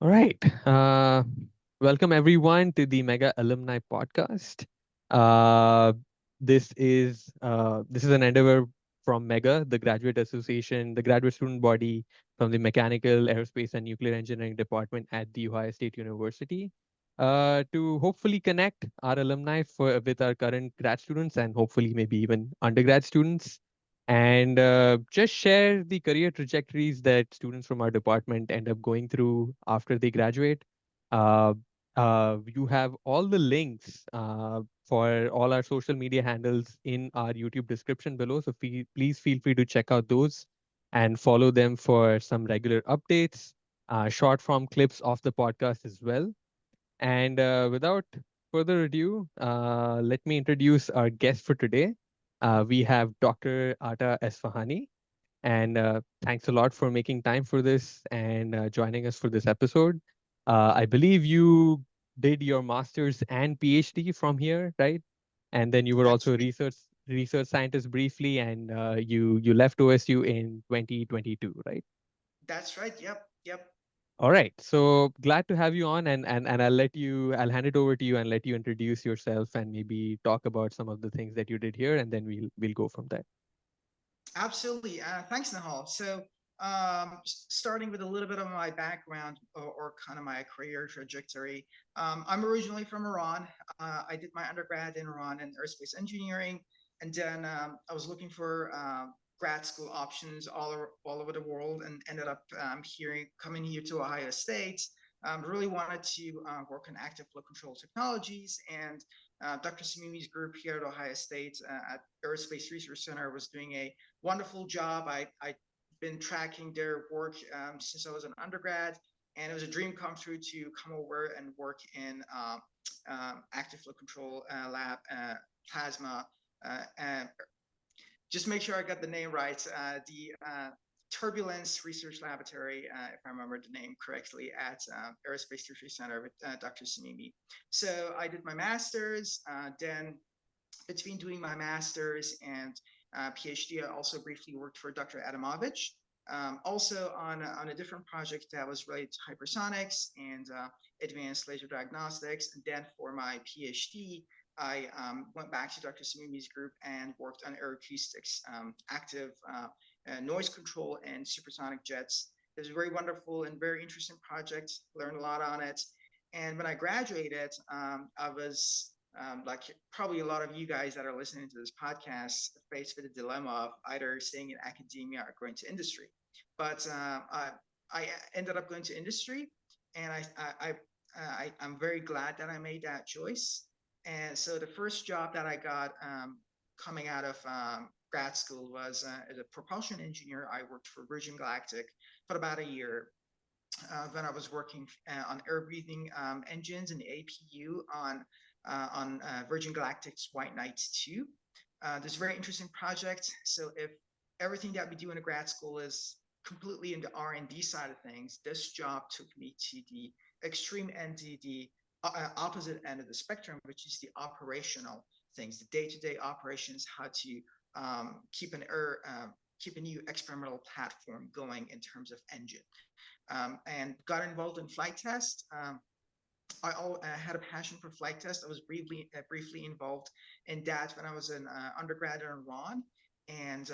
All right. Welcome everyone to the Mega Alumni Podcast. Uh, this is an endeavor from Mega, the graduate association, the graduate student body from the Mechanical, Aerospace, and Nuclear Engineering Department at The Ohio State University, to hopefully connect our alumni with our current grad students and hopefully maybe even undergrad students, and just share the career trajectories that students from our department end up going through after they graduate. Uh, you have all the links for all our social media handles in our YouTube description below. So please feel free to check out those and follow them for some regular updates, short form clips of the podcast as well. And without further ado, let me introduce our guest for today. We have Dr. Ata Esfahani. And thanks a lot for making time for this and joining us for this episode. I believe you did your master's and PhD from here, right? And then you were That's also a research scientist briefly, and you left OSU in 2022, right? that's right. Yep, yep. All right. So glad to have you on, and I'll hand it over to you and let you introduce yourself and maybe talk about some of the things that you did here, and then we'll go from there. Absolutely. Thanks, Nahal. So, starting with a little bit of my background or kind of my career trajectory, I'm originally from Iran. I did my undergrad in Iran in aerospace engineering, and then I was looking for grad school options all over the world, and ended up coming here to Ohio State. Really wanted to work in active flow control technologies, and Dr. Samimi's group here at Ohio State at Aerospace Research Center was doing a wonderful job. I've been tracking their work since I was an undergrad, and it was a dream come true to come over and work in active flow control lab, plasma, and just make sure I got the name right. The Turbulence Research Laboratory, if I remember the name correctly, at Aerospace Research Center with Dr. Samimi. So I did my master's, then between doing my master's and PhD, I also briefly worked for Dr. Adamovich, also on a different project that was related to hypersonics and advanced laser diagnostics. And then for my PhD, I went back to Dr. Samimi's group and worked on aeroacoustics, active noise control, and supersonic jets. It was a very wonderful and very interesting project. Learned a lot on it. And when I graduated, I was like probably a lot of you guys that are listening to this podcast faced with the dilemma of either staying in academia or going to industry. But I ended up going to industry, and I'm very glad that I made that choice. And so the first job that I got coming out of grad school was as a propulsion engineer. I worked for Virgin Galactic for about a year, when I was working on air breathing engines and APU on Virgin Galactic's White Knight 2. This is a very interesting project. So if everything that we do in a grad school is completely in the R&D side of things, this job took me to the extreme end, the opposite end of the spectrum, which is the operational things, the day-to-day operations, how to keep a new experimental platform going in terms of engine, and got involved in flight test. I had a passion for flight test. I was briefly involved in that when I was an undergrad in Iran, and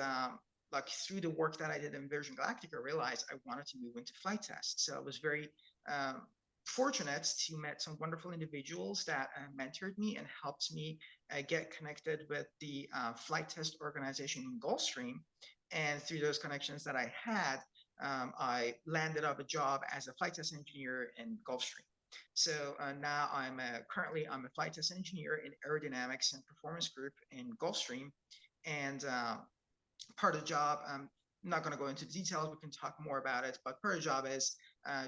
like through the work that I did in Virgin Galactic, I realized I wanted to move into flight test. So I was very um, fortunate to meet some wonderful individuals that mentored me and helped me get connected with the flight test organization in Gulfstream. And through those connections that I had, I landed up a job as a flight test engineer in Gulfstream. So now currently I'm a flight test engineer in aerodynamics and performance group in Gulfstream, and part of the job, I'm not going to go into the details. We can talk more about it, but part of the job is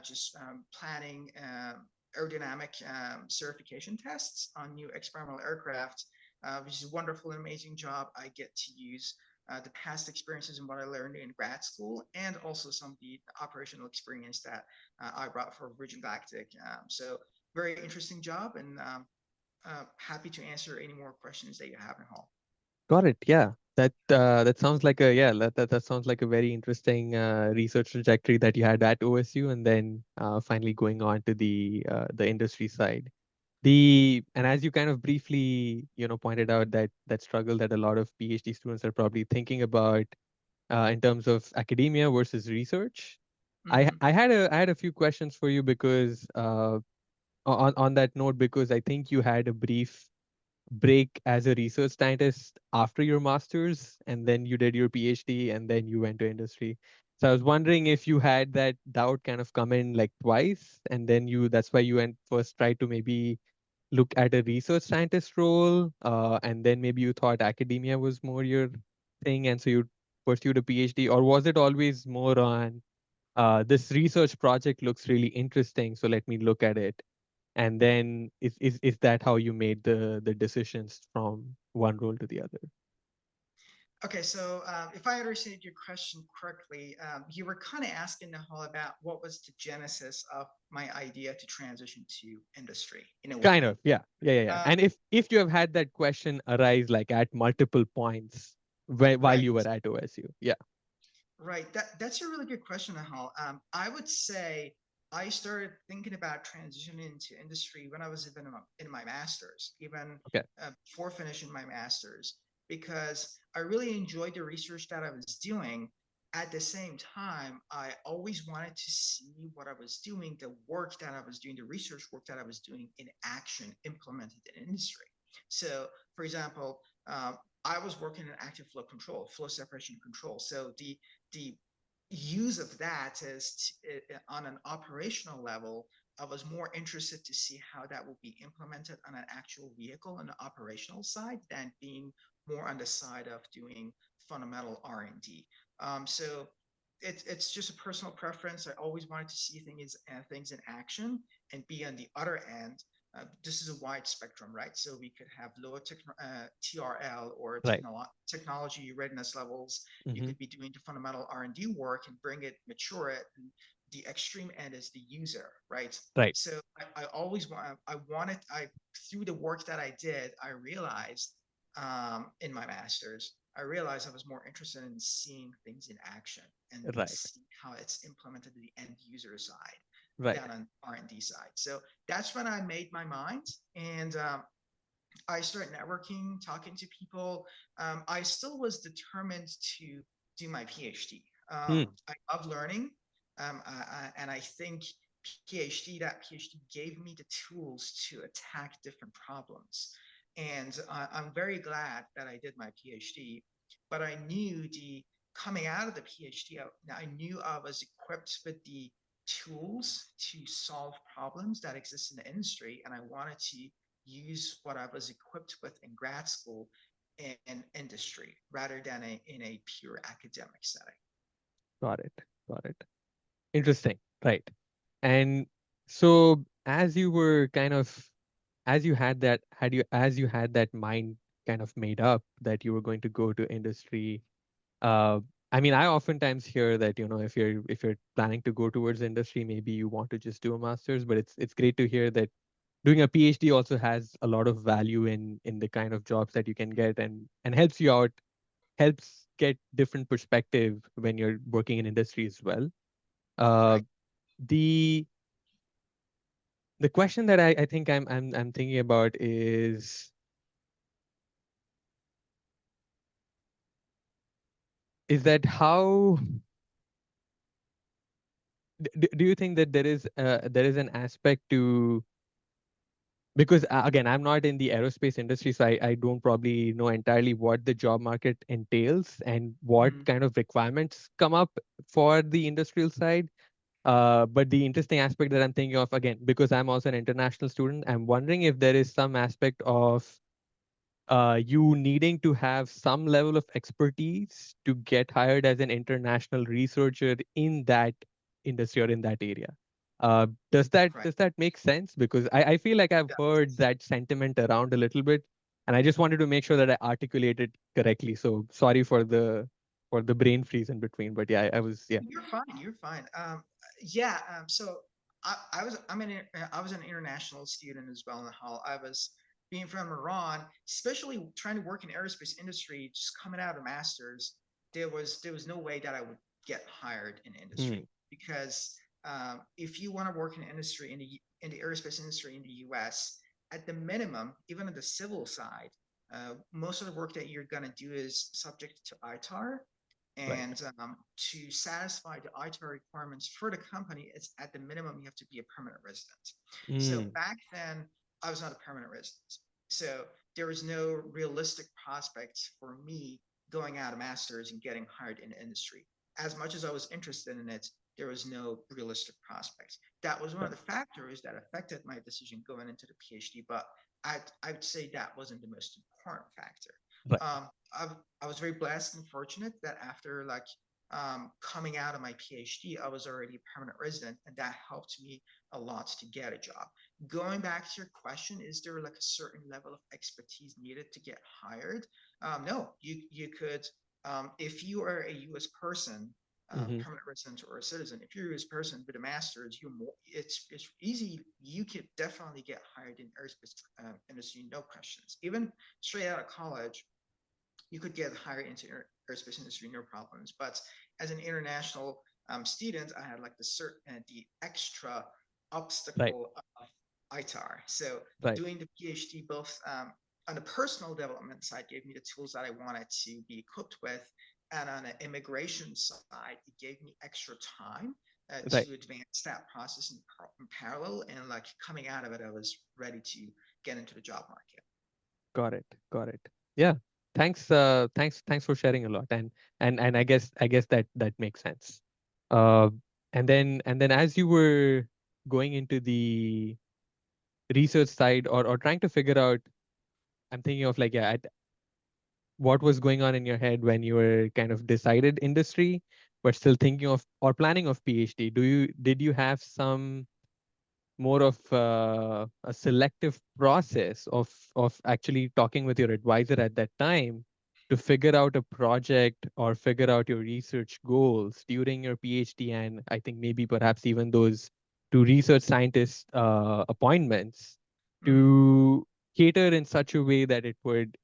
just planning aerodynamic certification tests on new experimental aircraft, which is a wonderful and amazing job. I get to use the past experiences and what I learned in grad school, and also some of the operational experience that I brought for Virgin Galactic. So very interesting job, and happy to answer any more questions that you have in Hall. Got it. Yeah. That sounds like a yeah that sounds like a very interesting research trajectory that you had at OSU, and then finally going on to the industry side. And as you kind of briefly pointed out, that struggle that a lot of PhD students are probably thinking about in terms of academia versus research. Hmm. I had a few questions for you because on that note, because I think you had a brief break as a research scientist after your master's, and then you did your PhD, and then you went to industry. So I was wondering if you had that doubt kind of come in like twice, and then that's why you went first tried to maybe look at a research scientist role, and then maybe you thought academia was more your thing, and so you pursued a PhD, or was it always more on this research project looks really interesting, so let me look at it? And then is that how you made the decisions from one role to the other? Okay, so if I understood your question correctly, you were kind of asking the whole about what was the genesis of my idea to transition to industry in a Kind way. of, yeah, yeah, yeah, yeah. Uh, And if you have had that question arise like at multiple points while right. you were at OSU, yeah. Right. That's a really good question, Nahal. I would say I started thinking about transitioning into industry when I was even in my master's, even Okay. before finishing my master's, because I really enjoyed the research that I was doing. At the same time, I always wanted to see what I was doing, the work that I was doing, the research work that I was doing in action, implemented in industry. So, for example, I was working in active flow control, flow separation control. So the use of that is on an operational level. I was more interested to see how that will be implemented on an actual vehicle on the operational side than being more on the side of doing fundamental R&D. So it's just a personal preference. I always wanted to see things in action and be on the other end. This is a wide spectrum, right? So we could have lower TRL or Right. technology readiness levels. You Mm-hmm. could be doing the fundamental R&D work and bring it, mature it. And the extreme end is the user, right? Right. So I always wanted, through the work that I did, I realized in my master's, I realized I was more interested in seeing things in action and Right. see how it's implemented to the end user side Right. than on R&D side. So that's when I made my mind, and I started networking, talking to people. I still was determined to do my PhD. Hmm. I love learning, and I think that PhD gave me the tools to attack different problems. And I'm very glad that I did my PhD. But I knew the coming out of the PhD, I knew I was equipped with the tools to solve problems that exist in the industry, and I wanted to use what I was equipped with in grad school in industry rather than in a pure academic setting. Got it. Got it. Interesting. Right. And so as you were kind of as you had that mind kind of made up that you were going to go to industry, uh I mean, I oftentimes hear that, if you're planning to go towards industry, maybe you want to just do a master's, but it's great to hear that doing a PhD also has a lot of value in the kind of jobs that you can get, and helps you out, helps get different perspective when you're working in industry as well. Uh, Right. the the question that I think I'm thinking about is that how do you think that there is an aspect to, because again, I'm not in the aerospace industry, so I don't probably know entirely what the job market entails and what Mm, kind of requirements come up for the industrial side. But the interesting aspect that I'm thinking of, again, because I'm also an international student, I'm wondering if there is some aspect of you needing to have some level of expertise to get hired as an international researcher in that industry or in that area. Does that right. does that make sense? Because I feel like I've Yeah. heard that sentiment around a little bit, and I just wanted to make sure that I articulated correctly. So sorry for the brain freeze in between, but yeah, I was yeah. You're fine. You're fine. Yeah. So I was an international student as well in the hall. I was being from Iran, especially trying to work in aerospace industry, just coming out of masters, there was no way that I would get hired in Hmm. industry because if you want to work in industry in the aerospace industry in the U.S., at the minimum, even on the civil side, most of the work that you're gonna do is subject to ITAR, Right. and to satisfy the ITAR requirements for the company, it's at the minimum you have to be a permanent resident. So Mm. back then, I was not a permanent resident. So there was no realistic prospects for me going out of masters and getting hired in the industry. As much as I was interested in it, there was no realistic prospects. That was one of Right. the factors that affected my decision going into the PhD, but I'd say that wasn't the most important factor. Right. Um, I, I was very blessed and fortunate that after coming out of my PhD, I was already a permanent resident, and that helped me a lot to get a job. Going back to your question, is there like a certain level of expertise needed to get hired? No, you could, if you are a U.S. person, Hmm. permanent resident or a citizen. If you're a U.S. person with a master's, it's easy. You could definitely get hired in aerospace industry, no questions. Even straight out of college, you could get hired into aerospace industry, no problems. But as an international student, I had like the extra Right. obstacle of ITAR. So Right. doing the PhD both on the personal development side gave me the tools that I wanted to be equipped with, and on the immigration side, it gave me extra time Right. to advance that process in parallel. And like coming out of it, I was ready to get into the job market. Got it. Got it. Yeah. Thanks. Thanks for sharing a lot. And I guess that makes sense. Uh, and then as you were going into the research side, or trying to figure out, I'm thinking of like, yeah, what was going on in your head when you were kind of decided industry, but still thinking of or planning of PhD. Did you have some more of a selective process of actually talking with your advisor at that time to figure out a project or figure out your research goals during your PhD, and I think maybe perhaps even those two research scientist appointments, Mm. to cater in such a way that it would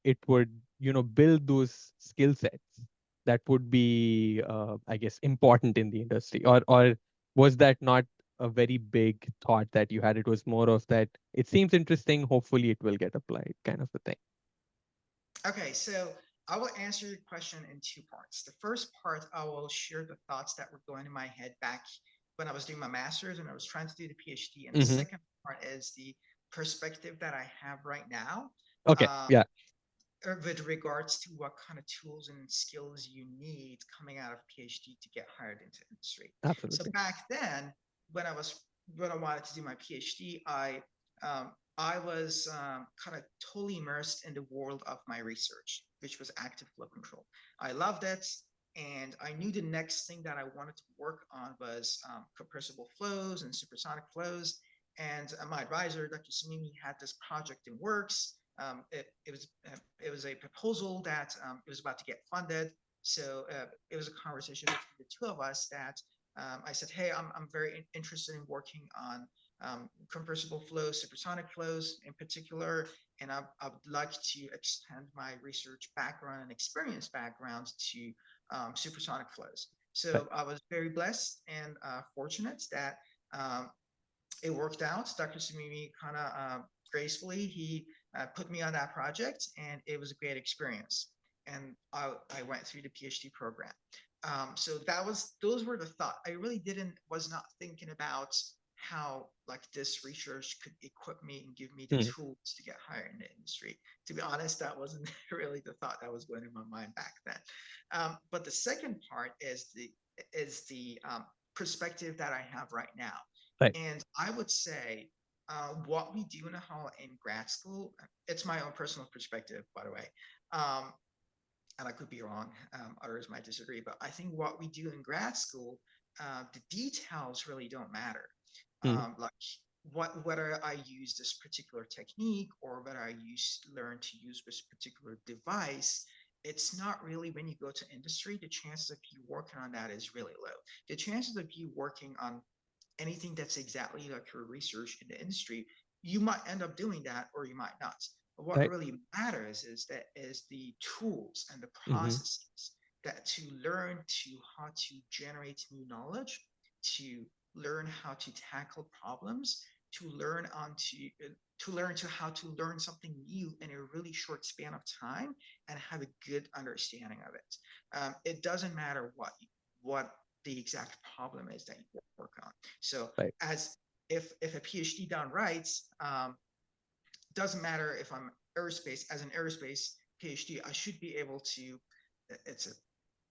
build those skill sets that would be I guess important in the industry, or was that not a very big thought that you had? It was more of that it seems interesting, hopefully it will get applied, kind of a thing. Okay, so I will answer your question in two parts. The first part, I will share the thoughts that were going in my head back when I was doing my master's and I was trying to do the PhD. And the Hmm. second part is the perspective that I have right now, Okay. um, Yeah. with regards to what kind of tools and skills you need coming out of PhD to get hired into industry. So Absolutely. back then, when I was when I wanted to do my PhD, I was kind of totally immersed in the world of my research, which was active flow control. I loved it, and I knew the next thing that I wanted to work on was compressible flows and supersonic flows. And my advisor, Dr. Samimi, had this project in works. It was a proposal that it was about to get funded. So it was a conversation between the two of us that I said, "Hey, I'm very interested in working on compressible flows, supersonic flows in particular, and I would like to extend my research background and experience background to supersonic flows." Right. So I was very blessed and fortunate that um, it worked out. Dr. Samimi kind of gracefully he put me on that project, and it was a great experience. And I went through the PhD program. So those were the thought. I really didn't was not thinking about how like this research could equip me and give me the Mhm. tools to get hired in the industry. To be honest, that wasn't really the thought that was going in my mind back then. But the second part is the perspective that I have right now. Right. And I would say what we do in grad school, it's my own personal perspective, by the way, um, and I could be wrong. Others might disagree, but I think what we do in grad school, the details really don't matter. Mhm. Like whether I use this particular technique or whether I learn to use this particular device, it's not really when you go to industry, the chances of you working on that is really low. The chances of you working on anything that's exactly like your research in the industry, you might end up doing that or you might not. What Right. really matters is the tools and the Mm-hmm. processes that to learn to how to generate new knowledge, to learn how to tackle problems, to learn on to learn to how to learn something new in a really short span of time and have a good understanding of it. It doesn't matter what the exact problem is that you work on. So Right. as if a PhD done right, doesn't matter if I'm aerospace as an aerospace PhD, I should be able to. It's a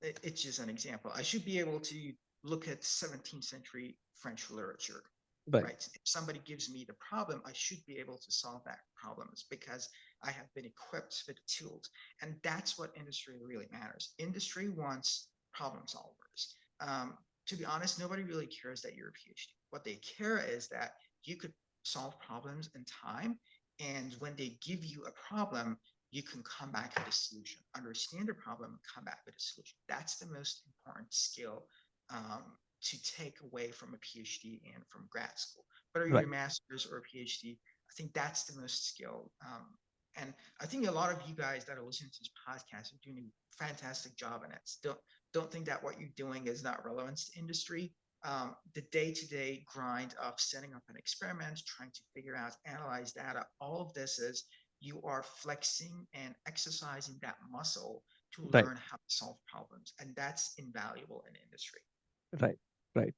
it's just an example. I should be able to look at 17th century French literature, Right. right? If somebody gives me the problem, I should be able to solve that problem because I have been equipped with the tools. And that's what industry really matters. Industry wants problem solvers. To be honest, nobody really cares that you're a PhD. What they care is that you could solve problems in time. And when they give you a problem, you can come back with a solution, understand the problem, and come back with a solution. That's the most important skill to take away from a PhD and from grad school. Whether you're Right. a master's or a PhD, I think that's the most skill. And I think a lot of you guys that are listening to this podcast are doing a fantastic job in it. Don't think that what you're doing is not relevant to industry. The day-to-day grind of setting up an experiment, trying to figure out, analyze data, all of this is you are flexing and exercising that muscle to Right. learn how to solve problems. And that's invaluable in industry. Right. Right.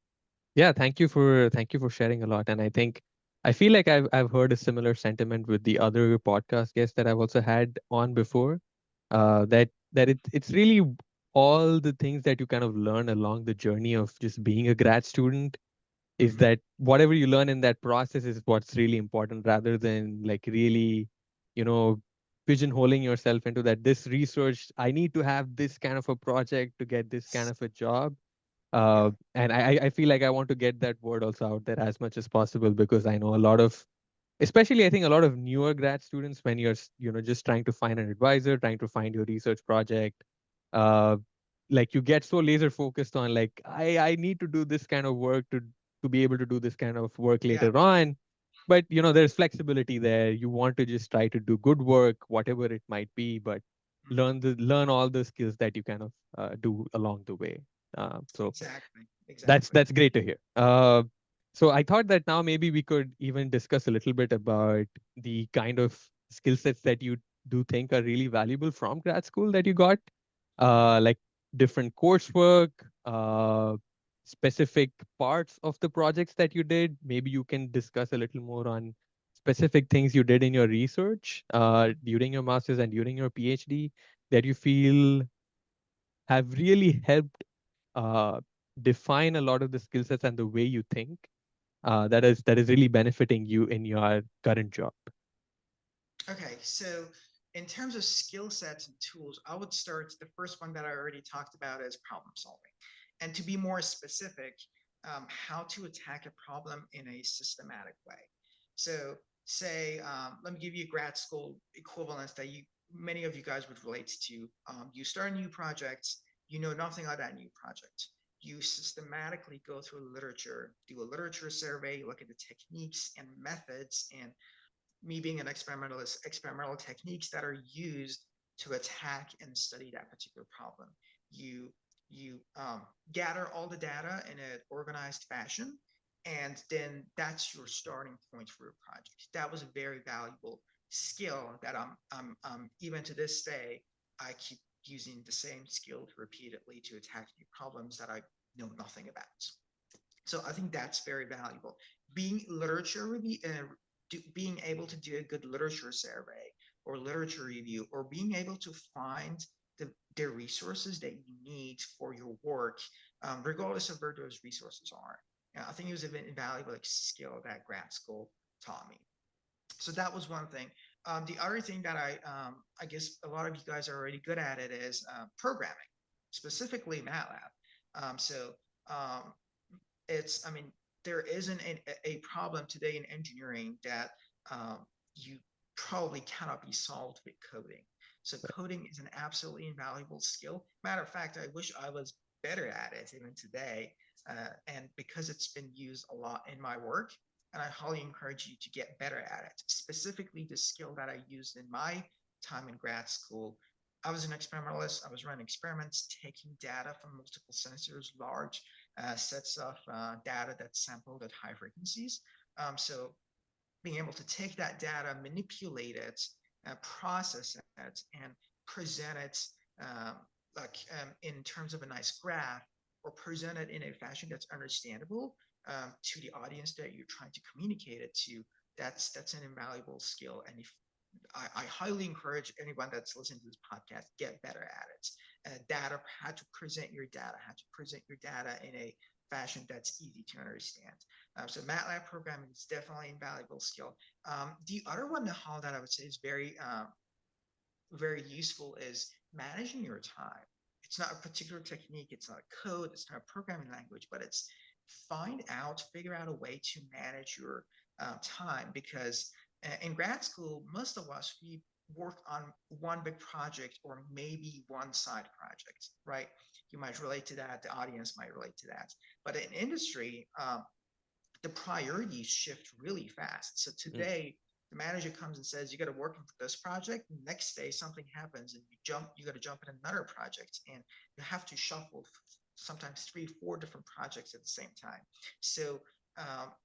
Yeah, thank you for sharing a lot. And I think I feel like I've heard a similar sentiment with the other podcast guests that I've also had on before. It's really all the things that you kind of learn along the journey of just being a grad student, is Mm-hmm. that whatever you learn in that process is what's really important, rather than like really, you know, pigeonholing yourself into that this research, I need to have this kind of a project to get this kind of a job. Yeah. And I feel like I want to get that word also out there as much as possible, because I know a lot of, especially I think a lot of newer grad students, when you're just trying to find an advisor, trying to find your research project, uh like you get so laser focused on like I need to do this kind of work to be able to do this kind of work Yeah. later on. But there's flexibility there. You want to just try to do good work, whatever it might be, but Mm-hmm. learn all the skills that you kind of do along the way. So Exactly. that's Exactly. that's great to hear. So I thought that now maybe we could even discuss a little bit about the kind of skill sets that you do think are really valuable from grad school that you got, like different coursework, specific parts of the projects that you did. Maybe you can discuss a little more on specific things you did in your research during your master's and during your PhD that you feel have really helped uh, define a lot of the skill sets and the way you think, that is really benefiting you in your current job. Okay, so in terms of skill sets and tools, I would start the first one that I already talked about is problem solving. And to be more specific, how to attack a problem in a systematic way. So, say, let me give you a grad school equivalence that many of you guys would relate to. You start a new project, you know nothing about that new project. You systematically go through literature, do a literature survey, look at the techniques and methods and me being an experimentalist, experimental techniques that are used to attack and study that particular problem. You you gather all the data in an organized fashion, and then that's your starting point for your project. That was a very valuable skill that I'm even to this day I keep using the same skill repeatedly to attack new problems that I know nothing about. So I think that's very valuable. Being literature review, being able to do a good literature survey or literature review, or being able to find the resources that you need for your work, regardless of where those resources are. I think it was an invaluable skill that grad school taught me. So that was one thing. The other thing that I guess a lot of you guys are already good at it is programming, specifically MATLAB. So um, I mean, there isn't a problem today in engineering that um, you probably cannot be solved with coding. So coding is an absolutely invaluable skill. Matter of fact, I wish I was better at it even today. And because it's been used a lot in my work, and I highly encourage you to get better at it. Specifically, the skill that I used in my time in grad school. I was an experimentalist. I was running experiments, taking data from multiple sensors, large sets of data that's sampled at high frequencies. So being able to take that data, manipulate it, process it, and present it in terms of a nice graph, or present it in a fashion that's understandable to the audience that you're trying to communicate it to. That's an invaluable skill, and if I highly encourage anyone that's listening to this podcast get better at it. Data, how to present your data, how to present your data in a fashion that's easy to understand. So MATLAB programming is definitely a valuable skill. The other one, Nahal, that I would say is very useful is managing your time. It's not a particular technique, it's not a code, it's not a programming language, but it's figure out a way to manage your time, because in grad school, most of us, we work on one big project or maybe one side project, right? You might relate to that, the audience might relate to that. But in industry, the priorities shift really fast. So Mm. today, the manager comes and says, you got to work on this project. Next day, something happens and you got to jump in another project, and you have to shuffle sometimes 3, 4 different projects at the same time. So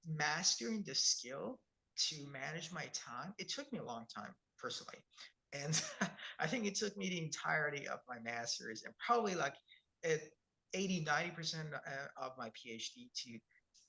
mastering the skill to manage my time, it took me a long time personally. And I think it took me the entirety of my master's and probably like at 80, 90% of my PhD to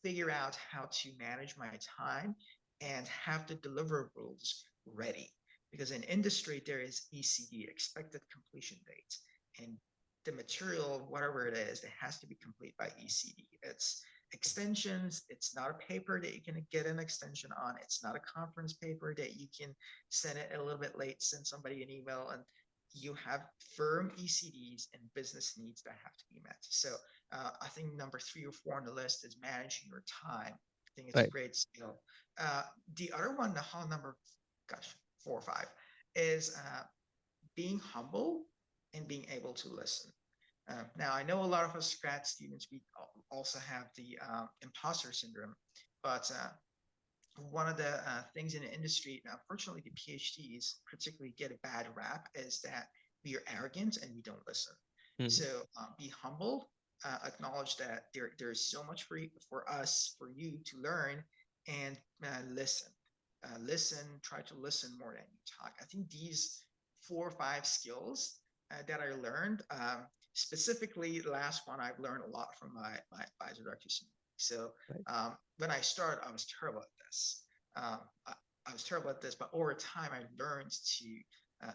figure out how to manage my time and have the deliverables ready. Because in industry, there is ECD, expected completion date, and the material, whatever it is, it has to be complete by ECD. It's extensions. It's not a paper that you can get an extension on. It's not a conference paper that you can send it a little bit late, send somebody an email, and you have firm ECDs and business needs that have to be met. So I think number 3 or 4 on the list is managing your time. I think it's a Right. great skill. The other one, the whole number, gosh, 4 or 5, is being humble and being able to listen. Now, I know a lot of us grad students, we also have the imposter syndrome, but one of the things in the industry, unfortunately, the PhDs particularly get a bad rap, is that we are arrogant and we don't listen. Mm. So be humble, acknowledge that there's so much for us, for you to learn, and listen. Listen, try to listen more than you talk. I think these 4 or 5 skills that I learned, specifically the last one, I've learned a lot from my advisor, Dr. Smith. So Right. when I started, I was terrible at this. Um, I, I was terrible at this, but over time, I learned to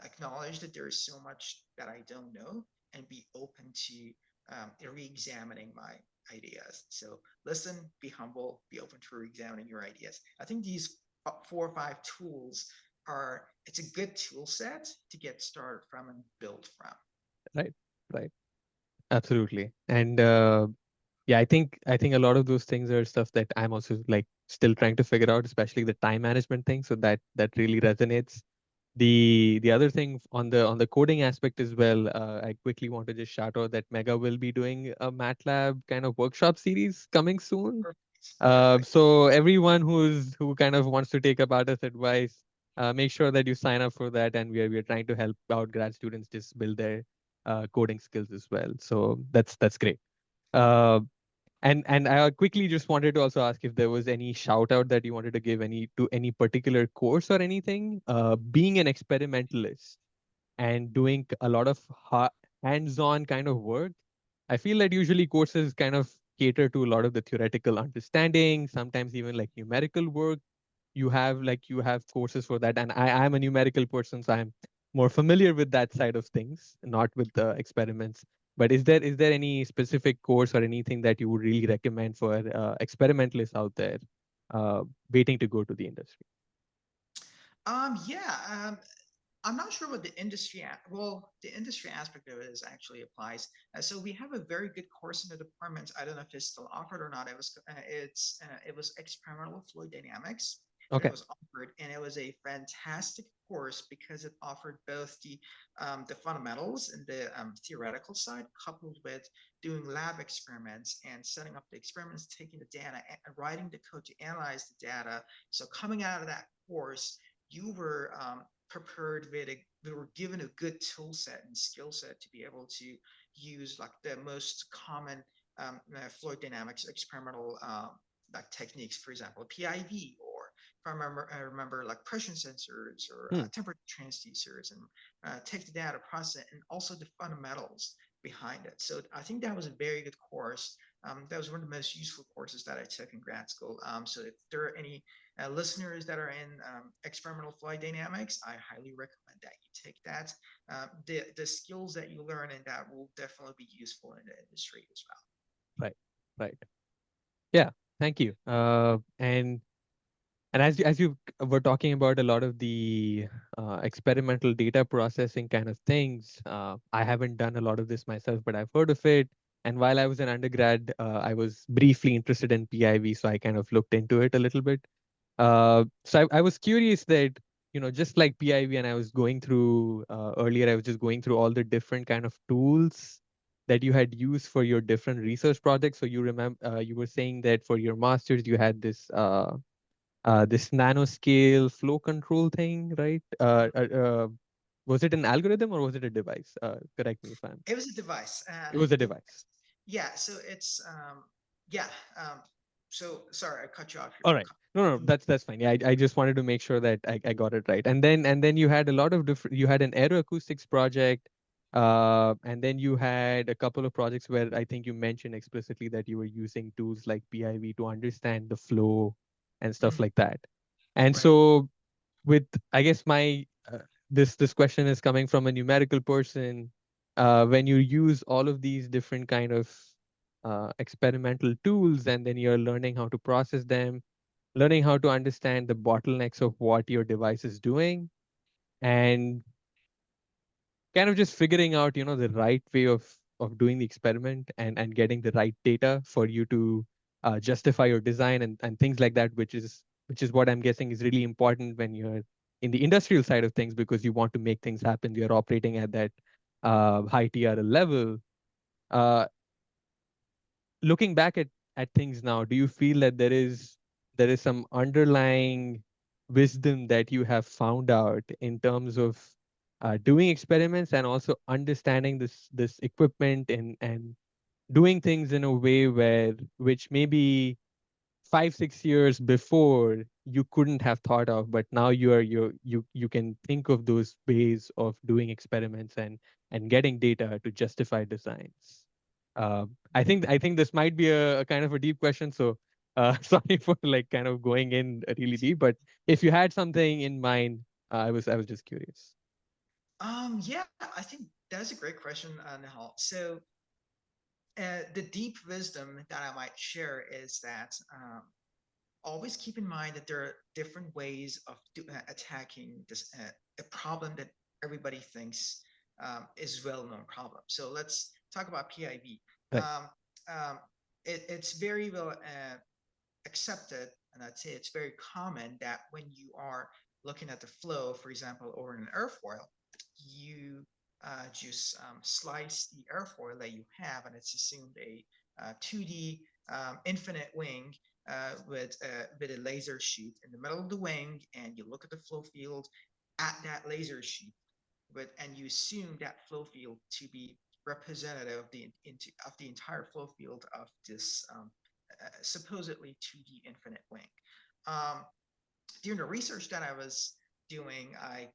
acknowledge that there is so much that I don't know and be open to re-examining my ideas. So listen, be humble, be open to re-examining your ideas. I think these 4 or 5 tools it's a good tool set to get started from and build from. Right. Right. Absolutely. And yeah, I think a lot of those things are stuff that I'm also like still trying to figure out, especially the time management thing. So that really resonates. The other thing on the coding aspect as well, I quickly want to just shout out that Mega will be doing a MATLAB kind of workshop series coming soon. Perfect. Perfect. So everyone who kind of wants to take up artist advice, make sure that you sign up for that, and we are trying to help out grad students just build their coding skills as well. So that's great. Uh, and I quickly just wanted to also ask if there was any shout out that you wanted to give any particular course or anything. Being an experimentalist and doing a lot of hands-on kind of work, I feel that usually courses kind of cater to a lot of the theoretical understanding, sometimes even like numerical work. You have courses for that, and I'm a numerical person, so I'm more familiar with that side of things, not with the experiments. But is there any specific course or anything that you would really recommend for experimentalists out there waiting to go to the industry? Yeah. I'm not sure what the industry, well, the industry aspect of it is actually applies. So we have a very good course in the department. I don't know if it's still offered or not. It was experimental fluid dynamics. that Okay. was offered, and it was a fantastic course because it offered both the fundamentals and the theoretical side, coupled with doing lab experiments and setting up the experiments, taking the data, and writing the code to analyze the data. So coming out of that course, you were prepared with we were given a good tool set and skill set to be able to use like the most common fluid dynamics experimental like techniques, for example, PIV, or if I remember like pressure sensors or Hmm. temperature transducers, and take the data, process it, and also the fundamentals behind it. So I think that was a very good course. That was one of the most useful courses that I took in grad school. So if there are any listeners that are in experimental flight dynamics, I highly recommend that you take that. The skills that you learn in that will definitely be useful in the industry as well. Right. Right. Yeah. Thank you. And as you were talking about a lot of the experimental data processing kind of things, I haven't done a lot of this myself, but I've heard of it. And while I was an undergrad, I was briefly interested in PIV, so I kind of looked into it a little bit. So I was curious that, just like PIV, and I was going through earlier, I was just going through all the different kind of tools that you had used for your different research projects. So you remember, you were saying that for your master's, you had this nanoscale flow control thing, right? Was it an algorithm or was it a device? Correct me if I'm. It was a device. It was a device. Yeah, so it's yeah. So sorry, I cut you off. All right. No, no, that's fine. Yeah, I just wanted to make sure that I got it right. And then you had a lot of different. You had an aeroacoustics project, and then you had a couple of projects where I think you mentioned explicitly that you were using tools like PIV to understand the flow and stuff Mhm. like that. And Right. so with I guess my this question is coming from a numerical person. When you use all of these different kind of experimental tools, and then you're learning how to process them, learning how to understand the bottlenecks of what your device is doing, and kind of just figuring out, the right way of doing the experiment, and getting the right data for you to justify your design, and things like that, which is what I'm guessing is really important when you're in the industrial side of things, because you want to make things happen. You're operating at that high TRL level. Uh, Looking back at things now, do you feel that there is some underlying wisdom that you have found out in terms of doing experiments, and also understanding this equipment, and doing things in a way which maybe 5 6 years before you couldn't have thought of, but now you can think of those ways of doing experiments, and getting data to justify designs. I think this might be a kind of a deep question, so sorry for like kind of going in really deep, but if you had something in mind, I was just curious. Yeah, I think that's a great question, Nihal. So the deep wisdom that I might share is that always keep in mind that there are different ways of attacking this a problem that everybody thinks is well-known problem. So let's talk about PIV. Right. Um, um, it's very well accepted, and I'd say it's very common that when you are looking at the flow, for example, over an airfoil, you just slice the airfoil that you have, and it's assumed a 2D infinite wing with a laser sheet in the middle of the wing, and you look at the flow field at that laser sheet, and you assume that flow field to be representative of the entire flow field of this supposedly 2D infinite wing. Um, During the research that I was doing, I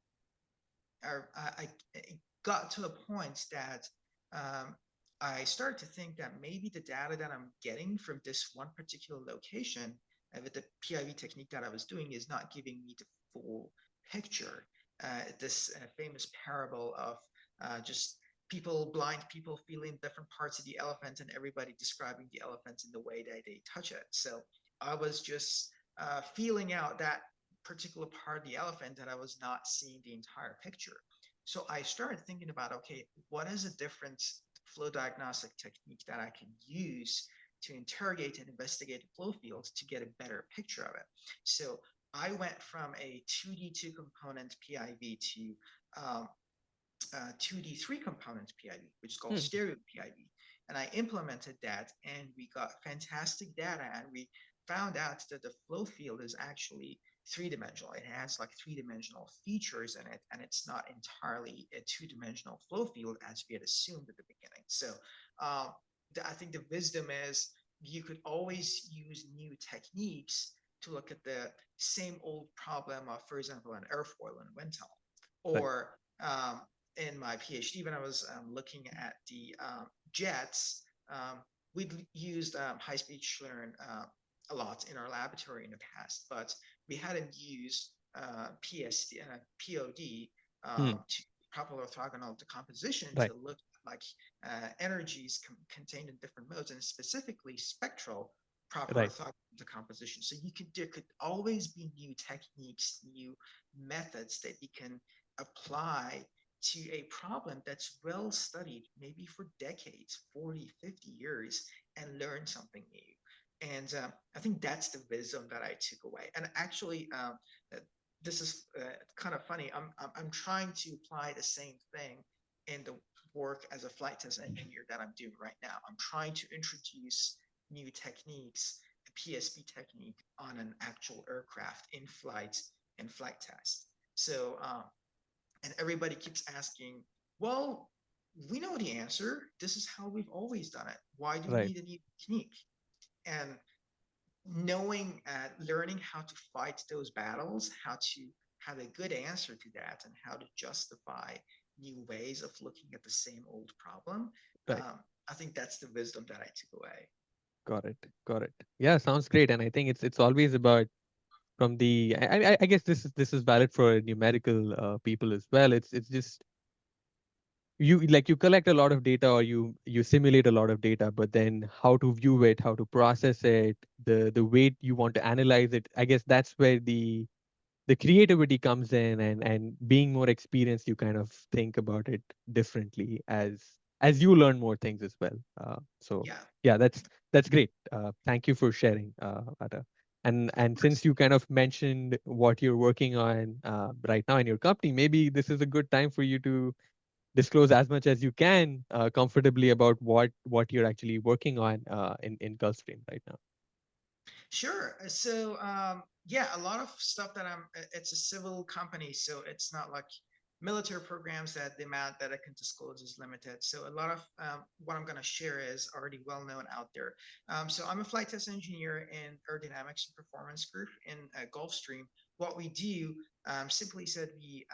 got to a point that um, I started to think that maybe the data that I'm getting from this one particular location with the PIV technique that I was doing is not giving me the full picture. This famous parable of just blind people feeling different parts of the elephant, and everybody describing the elephant in the way that they touch it. So I was just feeling out that particular part of the elephant, that I was not seeing the entire picture. So I started thinking about, okay, what is a different flow diagnostic technique that I can use to interrogate and investigate the flow fields to get a better picture of it? So I went from a 2D two component PIV to um, 2D three component PIV, which is called Hmm. stereo PIV. And I implemented that, and we got fantastic data, and we found out that the flow field is actually three-dimensional. It has like three-dimensional features in it, and it's not entirely a two-dimensional flow field as we had assumed at the beginning. So um, I think the wisdom is you could always use new techniques to look at the same old problem of, for example, an airfoil and wind tunnel, Right. or in my PhD, when I was looking at the jets, we'd used high-speed Schlieren a lot in our laboratory in the past, but we hadn't used POD, Hmm. to proper orthogonal decomposition, Right. to look at like energies contained in different modes, and specifically spectral proper Right. orthogonal decomposition. So there could always be new techniques, new methods that you can apply to a problem that's well studied, maybe for decades, 40, 50 years, and learn something new. And I think that's the wisdom that I took away. And actually, this is kind of funny. I'm trying to apply the same thing in the work as a flight test engineer that I'm doing right now. I'm trying to introduce new techniques, a PSP technique on an actual aircraft in flight and flight test. So and everybody keeps asking, well, we know the answer. This is how we've always done it. Why do we Right. need a new technique? And knowing, learning how to fight those battles, how to have a good answer to that, and how to justify new ways of looking at the same old problem. Right. I think that's the wisdom that I took away. Got it. Got it. Yeah, sounds great. And I think it's always about from the I guess this is valid for numerical people as well. It's just you like you collect a lot of data or you simulate a lot of data, but then how to view it, how to process it, the way you want to analyze it, I guess that's where the creativity comes in, and being more experienced you kind of think about it differently as you learn more things as well. So Yeah, yeah, that's great. Thank you for sharing, Ata. of And since course. you kind of mentioned what you're working on right now in your company, maybe this is a good time for you to disclose as much as you can comfortably about what you're actually working on in Gulfstream right now. Sure. So, yeah, a lot of stuff that it's a civil company, so it's not like military programs that the amount that I can disclose is limited. So, a lot of what I'm going to share is already well known out there. So, I'm a flight test engineer in aerodynamics and performance group in Gulfstream. What we do, simply said, we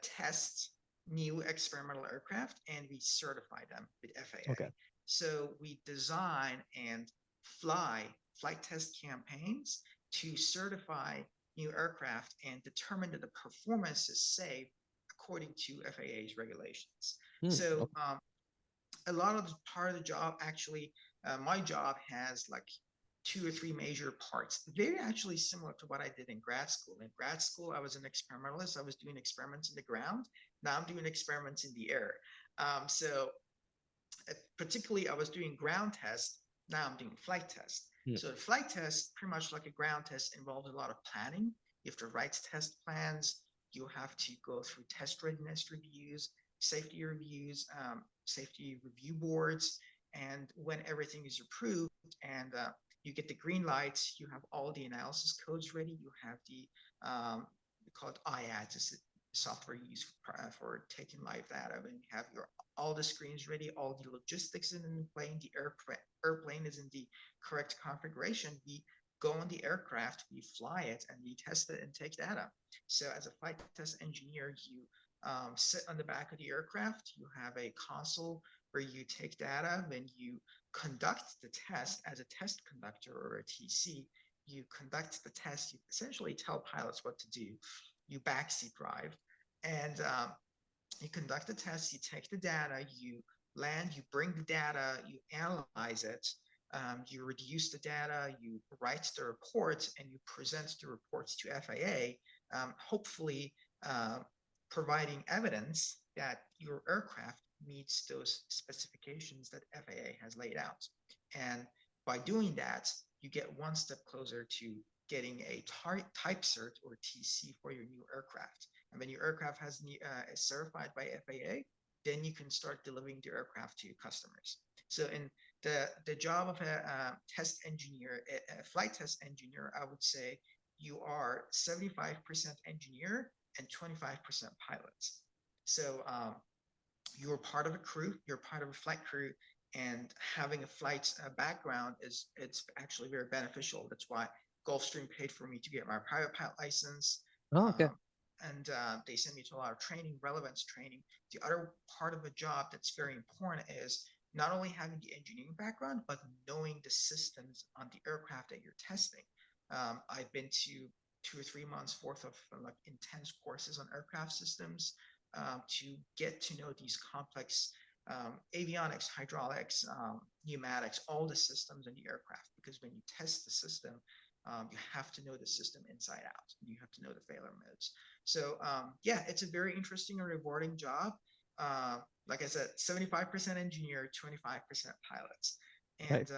test new experimental aircraft and we certify them with Okay. FAA. So, we design and fly flight test campaigns to certify new aircraft and determine that the performance is safe according to FAA's regulations. Hmm. So Okay. a lot of the part of the job, actually, my job has like two or three major parts, very actually similar to what I did in grad school. In grad school, I was an experimentalist. I was doing experiments in the ground. Now I'm doing experiments in the air. So particularly I was doing ground tests. Now I'm doing flight tests. Hmm. So the flight test, pretty much like a ground test, involves a lot of planning. You have to write test plans. You have to go through test readiness reviews, safety review boards. And when everything is approved and you get the green lights, you have all the analysis codes ready. You have the we call it IAD, software used for taking live data. When you have your all the screens ready, all the logistics in the plane, the airplane is in the correct configuration. We go on the aircraft, we fly it, and we test it and take data. So as a flight test engineer, you sit on the back of the aircraft. You have a console where you take data. When you conduct the test as a test conductor or a TC, you conduct the test. You essentially tell pilots what to do. You backseat drive, and you conduct the test, you take the data, you land, you bring the data, you analyze it, you reduce the data, you write the reports, and you present the reports to FAA, hopefully uh, providing evidence that your aircraft meets those specifications that FAA has laid out. And by doing that, you get one step closer to getting a type cert or TC for your new aircraft. And when your aircraft is certified by FAA, then you can start delivering the aircraft to your customers. So in the job of a test engineer, a flight test engineer, I would say you are 75% engineer and 25% pilots. So you're part of a crew, you're part of a flight crew, and having a flight background is it's actually very beneficial. That's why Gulfstream paid for me to get my private pilot license, Oh, okay. and they sent me to a lot of training, relevance training. The other part of a job that's very important is not only having the engineering background, but knowing the systems on the aircraft that you're testing. I've been to 2 or 3 months worth of like intense courses on aircraft systems to get to know these complex avionics, hydraulics, pneumatics, all the systems in the aircraft. Because when you test the system, you have to know the system inside out. You have to know the failure modes. So yeah, it's a very interesting and rewarding job. Like I said, 75% engineer, 25% pilots, Right. and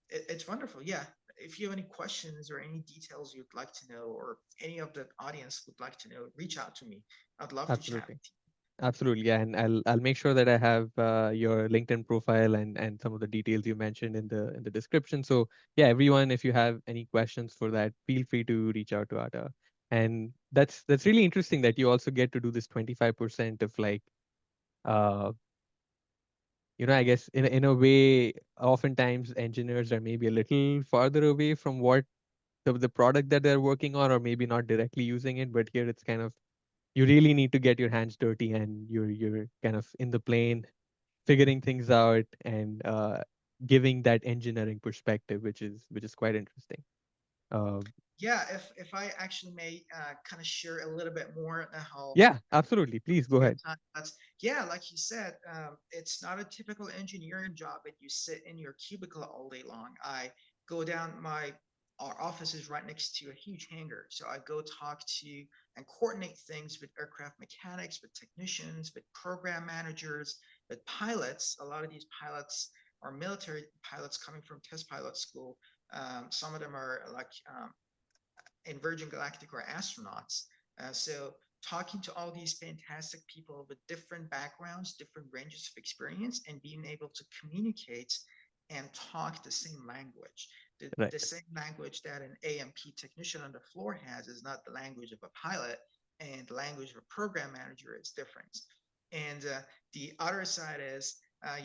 it's wonderful. Yeah. If you have any questions or any details you'd like to know, or any of the audience would like to know, reach out to me. I'd love to chat. Absolutely. Absolutely. Yeah. And I'll make sure that I have your LinkedIn profile and some of the details you mentioned in the description. So yeah, everyone, if you have any questions for that, feel free to reach out to Ata. And that's really interesting that you also get to do this 25% of like uh I guess in a way, oftentimes engineers are maybe a little farther away from what the product that they're working on, or maybe not directly using it, but here it's kind of you really need to get your hands dirty and you're kind of in the plane figuring things out and giving that engineering perspective, which is quite interesting. uh, Yeah, if I actually may kind of share a little bit more how yeah, absolutely, please go your ahead. time. That's yeah, like you said, it's not a typical engineering job that you sit in your cubicle all day long. I go down my our office is right next to a huge hangar, so I go talk to and coordinate things with aircraft mechanics, with technicians, with program managers, with pilots. A lot of these pilots are military pilots coming from test pilot school. Some of them are like in Virgin Galactic or astronauts. So talking to all these fantastic people with different backgrounds, different ranges of experience, and being able to communicate and talk the same language. Right. The same language that an AMP technician on the floor has is not the language of a pilot, and the language of a program manager is different. And the other side is,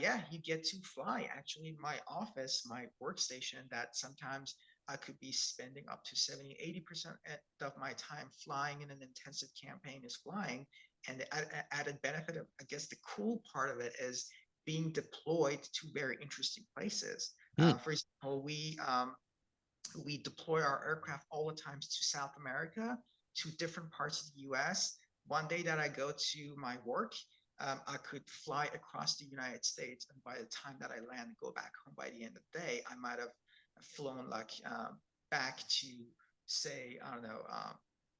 yeah, you get to fly. Actually, my office, my workstation, that sometimes I could be spending up to 70, 80% of my time flying in an intensive campaign is flying. And the added benefit of, I guess, the cool part of it is being deployed to very interesting places. Hmm. For example, we deploy our aircraft all the times to South America, to different parts of the US. One day that I go to my work, I could fly across the United States, and by the time that I land and go back home by the end of the day, I might have flown like back to, say, I don't know,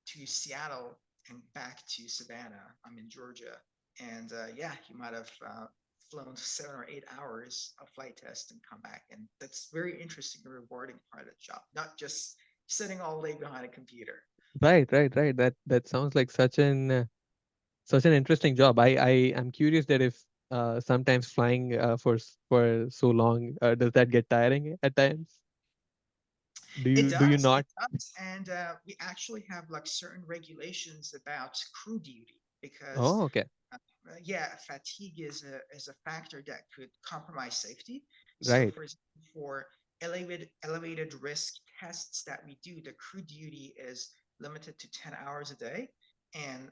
to Seattle and back to Savannah. I'm in Georgia, and yeah, you might have flown 7 or 8 hours of flight test and come back. And that's very interesting and rewarding part of the job, not just sitting all day behind a computer. Right, right, right. That sounds like such an interesting job. I am curious that if sometimes flying for so long, does that get tiring at times? Do you It not? does. And we actually have like certain regulations about crew duty because Oh, okay. yeah, fatigue is a factor that could compromise safety. So, Right. for example, for elevated risk tests that we do, the crew duty is limited to 10 hours a day, and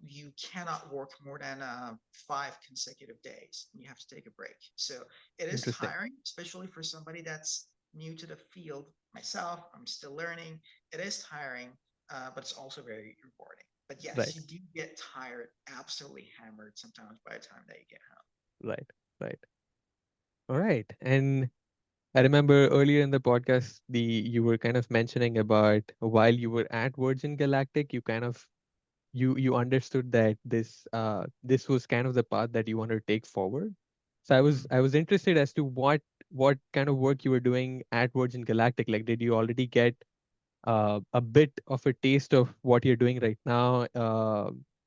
you cannot work more than 5 consecutive days. You have to take a break. So it is Interesting. tiring, especially for somebody that's new to the field. Myself, I'm still learning. It is tiring, but it's also very rewarding. But yes, Right. you do get tired, absolutely hammered sometimes by the time that you get home. Right. Right. All right. And I remember earlier in the podcast, the you were kind of mentioning about while you were at Virgin Galactic, you kind of you understood that this was kind of the path that you wanted to take forward. So Mm. I was interested as to what kind of work you were doing at Virgin Galactic. Like, did you already get a bit of a taste of what you're doing right now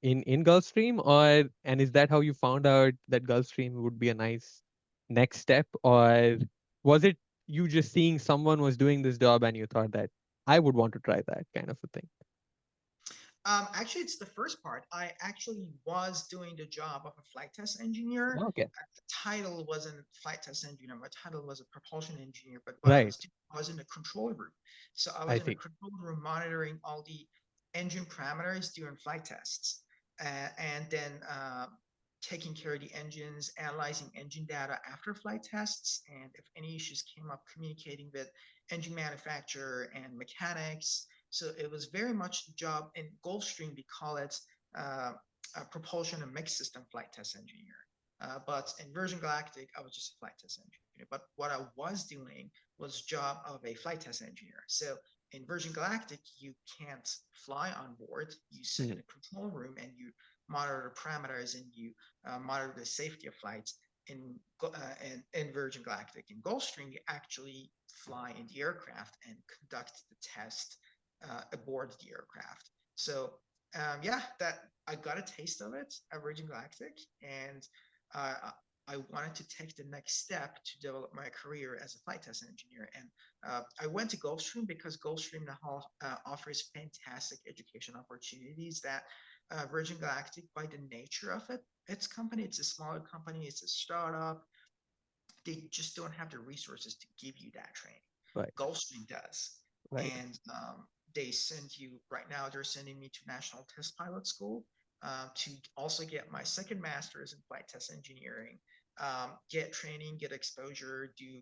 in Gulfstream, or and is that how you found out that Gulfstream would be a nice next step, or was it you just seeing someone was doing this job and you thought that I would want to try that kind of a thing? Actually, it's the first part. I actually was doing the job of a flight test engineer. Okay, The title wasn't flight test engineer. My title was a propulsion engineer. But what I right. was doing, I was in the control room. So I I was in a see. control room monitoring all the engine parameters during flight tests, and then taking care of the engines, analyzing engine data after flight tests, and if any issues came up, communicating with engine manufacturer and mechanics. So it was very much the job in Gulfstream. We call it uh, a propulsion and mixed system flight test engineer. But in Virgin Galactic, I was just a flight test engineer. But what I was doing was job of a flight test engineer. So in Virgin Galactic, you can't fly on board. You sit in Hmm. a control room and you monitor the parameters and you monitor the safety of flights. In Virgin Galactic, in Gulfstream, you actually fly in the aircraft and conduct the test aboard the aircraft. So yeah, that I got a taste of it at Virgin Galactic, and I wanted to take the next step to develop my career as a flight test engineer. And I went to Gulfstream because Gulfstream offers fantastic education opportunities that Virgin Galactic, by the nature of it, it's a smaller company, it's a startup, they just don't have the resources to give you that training. Right, Gulfstream does. right. And they send you, right now, they're sending me to National Test Pilot School to also get my second master's in flight test engineering, get training, get exposure, do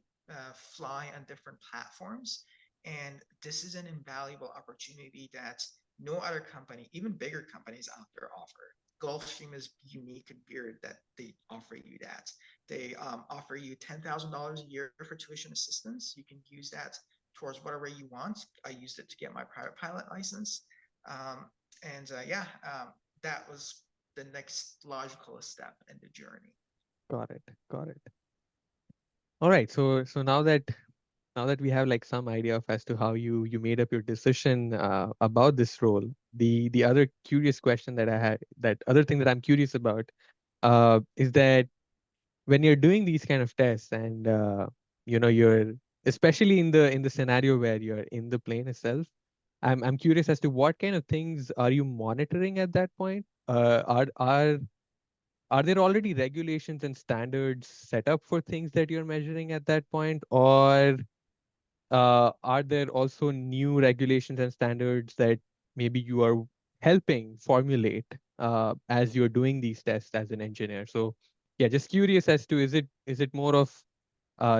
fly on different platforms. And this is an invaluable opportunity that no other company, even bigger companies out there, offer. Gulfstream is unique and weird that they offer you that. They offer you $10,000 a year for tuition assistance. You can use that towards whatever you want. I used it to get my private pilot license. Um, and yeah, that was the next logical step in the journey. Got it. Got it. All right. So now that we have like some idea of as to how you made up your decision about this role, the other curious question that I had, that other thing that I'm curious about, is that when you're doing these kind of tests and you're especially in the scenario where you're in the plane itself, I'm curious as to what kind of things are you monitoring at that point? Are there already regulations and standards set up for things that you're measuring at that point, or are there also new regulations and standards that maybe you are helping formulate as you're doing these tests as an engineer? So, yeah, just curious as to is it more of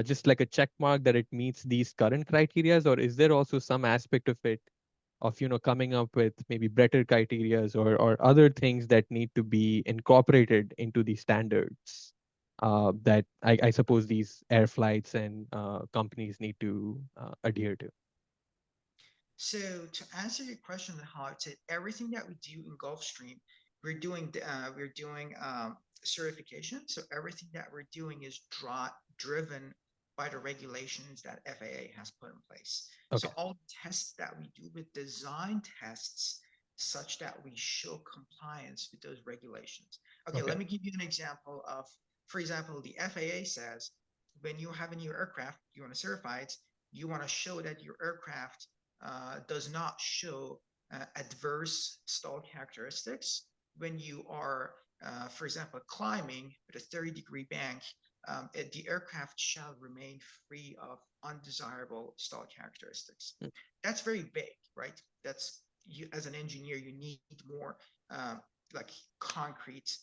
just like a check mark that it meets these current criterias, or is there also some aspect of it of coming up with maybe better criterias or other things that need to be incorporated into the standards that I suppose these air flights and companies need to adhere to? So to answer your question, how it's it, everything that we do in Gulfstream, we're doing certification. So everything that we're doing is driven by the regulations that FAA has put in place. So Okay. all the tests that we do with design tests such that we show compliance with those regulations. Okay, Okay. let me give you an example of, for example, the FAA says when you have a new aircraft, you want to certify it, you want to show that your aircraft does not show adverse stall characteristics when you are, for example, climbing with a 30-degree bank. The aircraft shall remain free of undesirable stall characteristics. Mm. That's very vague, right? That's you as an engineer, you need more uh, like concrete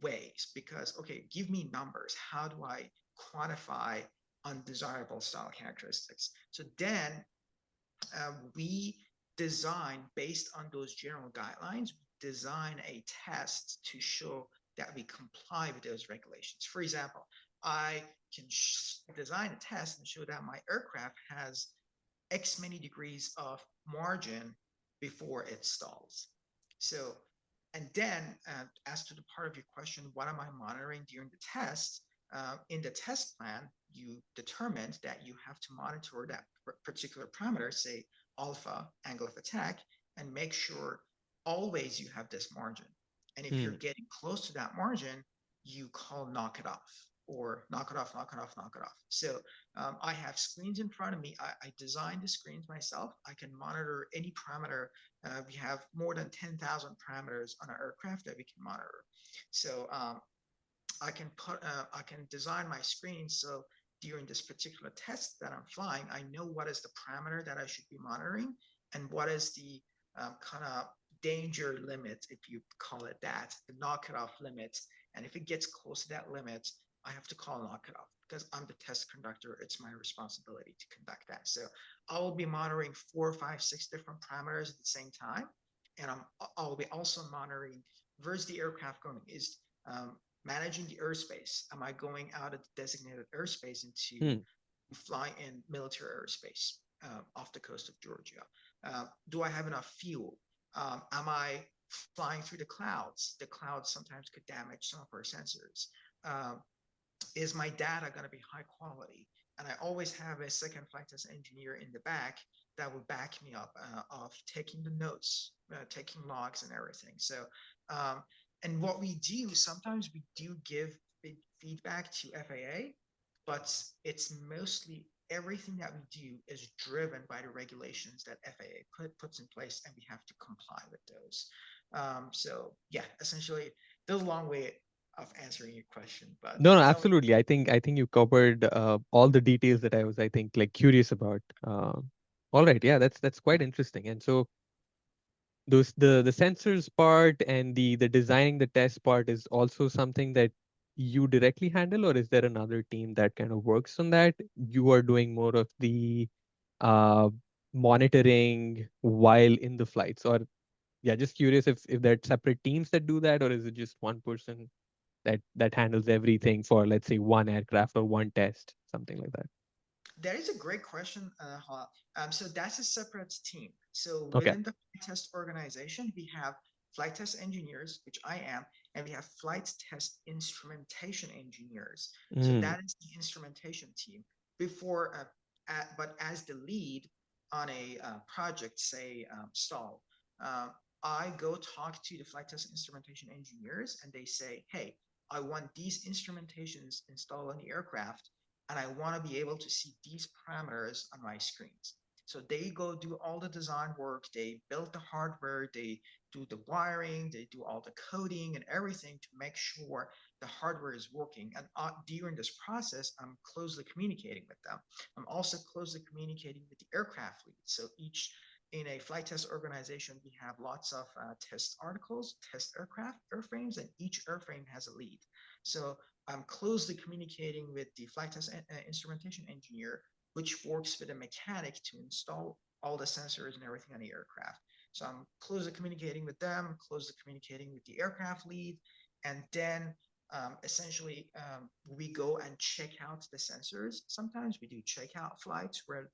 ways because okay, give me numbers. How do I quantify undesirable style characteristics? So then we design based on those general guidelines, design a test to show that we comply with those regulations. For example, I can design a test and show that my aircraft has X many degrees of margin before it stalls. So, and then as to the part of your question, what am I monitoring during the test? In the test plan, you determined that you have to monitor that particular parameter, say alpha, angle of attack, and make sure always you have this margin. And if you're Hmm. getting close to that margin, you call knock it off, or knock it off, knock it off, knock it off. So I have screens in front of me. I designed the screens myself. I can monitor any parameter. We have more than 10,000 parameters on our aircraft that we can monitor. So I can design my screen so during this particular test that I'm flying, I know what is the parameter that I should be monitoring and what is the kind of danger limit, if you call it that, the knock it off limit. And if it gets close to that limit, I have to call knock it off because I'm the test conductor. It's my responsibility to conduct that. So I will be monitoring 4, 5, 6 different parameters at the same time. And I'll be also monitoring where's the aircraft going? Is managing the airspace. Am I going out of the designated airspace into Hmm. fly in military airspace off the coast of Georgia? Do I have enough fuel? Am I flying through the clouds? The clouds sometimes could damage some of our sensors. Um, is my data going to be high quality? And I always have a second flight test engineer in the back that will back me up of taking the notes, taking logs and everything. So, and what we do, sometimes we do give feedback to FAA, but it's mostly everything that we do is driven by the regulations that FAA puts in place, and we have to comply with those. So yeah, essentially, there's a long way of answering your question, but No, no, tell me. absolutely. I think you covered all the details that I was, I think, like curious about. All right, yeah, that's quite interesting. And so those the sensors part and the designing the test part is also something that you directly handle, or is there another team that kind of works on that? You are doing more of the uh monitoring while in the flights, or yeah, just curious if there are separate teams that do that, or is it just one person that handles everything for, let's say, one aircraft or one test, something like that? That is a great question, so that's a separate team. So Okay. within the flight test organization, we have flight test engineers, which I am, and we have flight test instrumentation engineers. So Mm, that is the instrumentation team. Before, but as the lead on a project, say stall, uh, I go talk to the flight test instrumentation engineers, and they say, "Hey, I want these instrumentations installed on the aircraft, and I want to be able to see these parameters on my screens." So they go do all the design work, they build the hardware, they do the wiring, they do all the coding and everything to make sure the hardware is working. And during this process, I'm closely communicating with them. I'm also closely communicating with the aircraft lead. So each in a flight test organization, we have lots of test articles, test aircraft, airframes, and each airframe has a lead. So I'm closely communicating with the flight test instrumentation engineer, which works with a mechanic to install all the sensors and everything on the aircraft. So I'm closely communicating with them, closely communicating with the aircraft lead, and then essentially we go and check out the sensors. Sometimes we do checkout flights where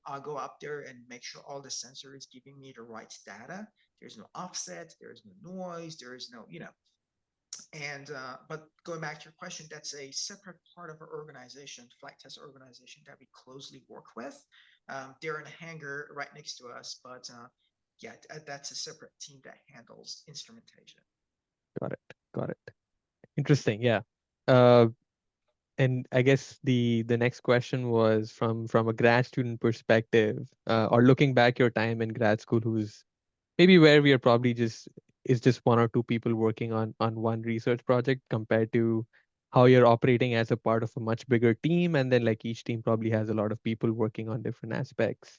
I'll go up there and make sure all the sensors giving me the right data. There's no offset, there's no noise, there is no, and but going back to your question, that's a separate part of our organization, flight test organization, that we closely work with. They're in a hangar right next to us, but yeah, that's a separate team that handles instrumentation. got it. Got it. Interesting. Yeah. Uh, and I guess the next question was from a grad student perspective, or looking back your time in grad school, who's maybe where we are probably just is just one or two people working on one research project compared to how you're operating as a part of a much bigger team, and then like each team probably has a lot of people working on different aspects.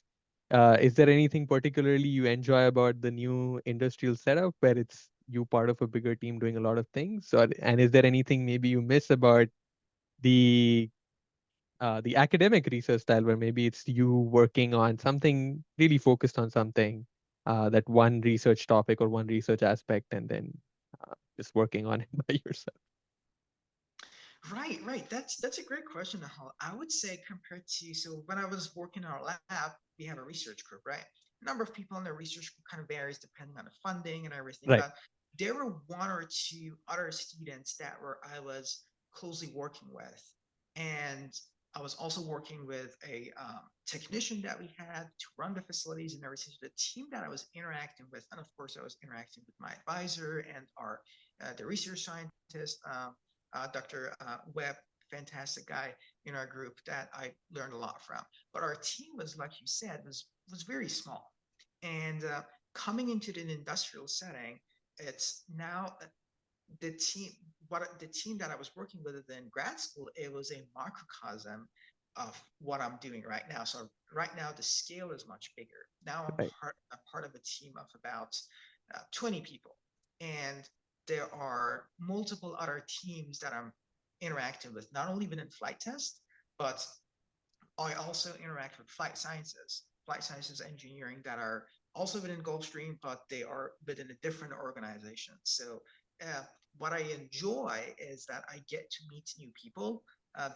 Is there anything particularly you enjoy about the new industrial setup where it's you part of a bigger team doing a lot of things, or and is there anything maybe you miss about the the academic research style where maybe it's you working on something really focused on something, that one research topic or one research aspect, and then just working on it by yourself? Right, right. That's a great question, Nahal. I would say compared to, so when I was working in our lab, we have a research group, right? The number of people in the research group kind of varies depending on the funding and everything, Right. but there were one or two other students that were I was closely working with. And I was also working with a technician that we had to run the facilities and everything. So the team that I was interacting with, and of course I was interacting with my advisor and our the research scientist, Dr. Webb, fantastic guy in our group that I learned a lot from. But our team was, like you said, was very small, and coming into an industrial setting, it's now the team the team that I was working with in grad school, it was a microcosm of what I'm doing right now. So right now the scale is much bigger. Now Right. I'm part of a team of about 20 people, and there are multiple other teams that I'm interacting with, not only within flight test, but I also interact with flight sciences engineering that are also within Gulfstream, but they are within a different organization. So uh, what I enjoy is that I get to meet new people.